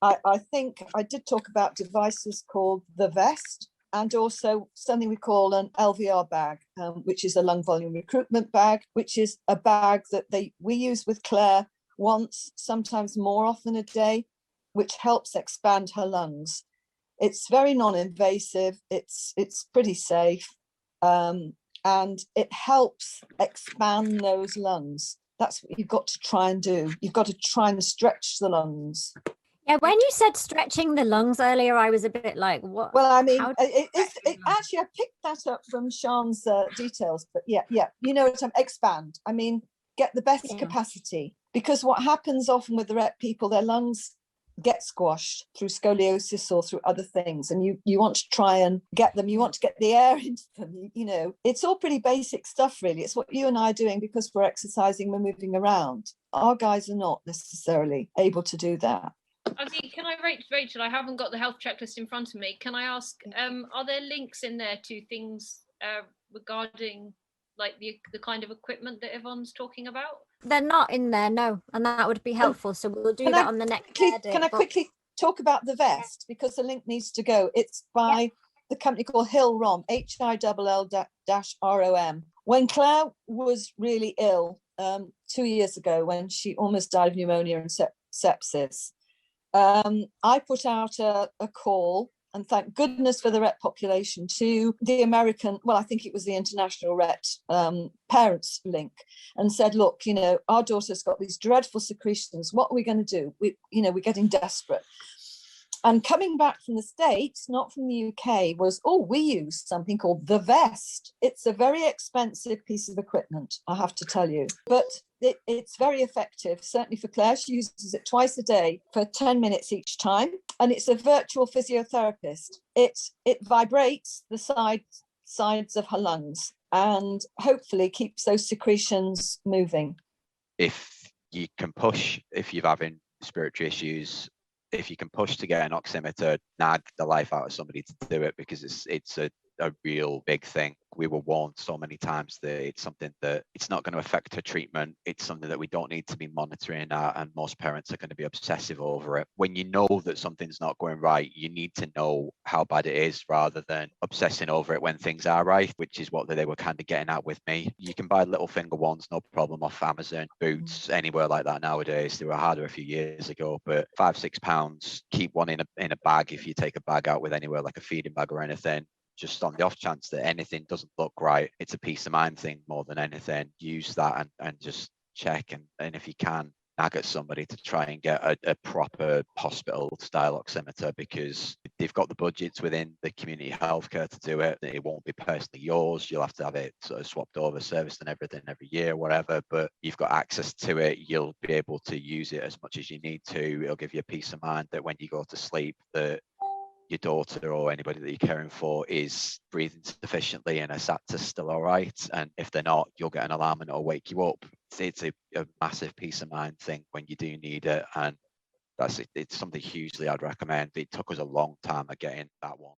I think I did talk about devices called the vest, and also something we call an LVR bag, which is a lung volume recruitment bag, which is a bag that we use with Claire once, sometimes more often a day, which helps expand her lungs. It's very non-invasive. It's pretty safe, and it helps expand those lungs. That's what you've got to try and do. You've got to try and stretch the lungs. Yeah, when you said stretching the lungs earlier, I was a bit like, what? Well, I mean, actually, I picked that up from Sian's details, but yeah, you know what expand. I mean, get the best capacity, because what happens often with the Rett people, their lungs get squashed through scoliosis or through other things, and you want to try and get them, you want to get the air into them, you know. It's all pretty basic stuff, really. It's what you and I are doing because we're exercising, we're moving around. Our guys are not necessarily able to do that. Can I, Rachel, I haven't got the health checklist in front of me. Can I ask, are there links in there to things regarding like the kind of equipment that Yvonne's talking about? They're not in there, no, and that would be helpful. So we'll do that on the next day. Can I quickly talk about the vest, because the link needs to go. It's by the company called Hill-Rom, HILL-ROM. When Claire was really ill 2 years ago, when she almost died of pneumonia and sepsis, I put out a call, and thank goodness for the Rett population, to the American, well, I think it was the International Rett Parents link, and said, look, you know, our daughter's got these dreadful secretions. What are we going to do? We're getting desperate. And coming back from the States, not from the UK, was, we use something called the vest. It's a very expensive piece of equipment, I have to tell you, but it's very effective, certainly for Claire. She uses it twice a day for 10 minutes each time, and it's a virtual physiotherapist. It vibrates the sides of her lungs and hopefully keeps those secretions moving. If you can push, if you're having respiratory issues, if you can push to get an oximeter, nag the life out of somebody to do it, because it's a real big thing. We were warned so many times that it's something that it's not going to affect her treatment. It's something that we don't need to be monitoring, and most parents are going to be obsessive over it. When you know that something's not going right, you need to know how bad it is rather than obsessing over it when things are right, which is what they were kind of getting at with me. You can buy little finger ones, no problem, off Amazon, Boots, anywhere like that nowadays. They were harder a few years ago, but £5-6, keep one in a bag if you take a bag out with anywhere like a feeding bag or anything. Just on the off chance that anything doesn't look right, it's a peace of mind thing more than anything. Use that and just check, and if you can, nag at somebody to try and get a proper hospital style oximeter, because they've got the budgets within the community healthcare to do it. It won't be personally yours. You'll have to have it sort of swapped over, serviced and everything every year, whatever, but you've got access to it. You'll be able to use it as much as you need to. It'll give you a peace of mind that when you go to sleep, that your daughter or anybody that you're caring for is breathing sufficiently and her SATs are still all right. And if they're not, you'll get an alarm and it'll wake you up. It's a massive peace of mind thing when you do need it, and it's something hugely I'd recommend. It took us a long time of getting that one.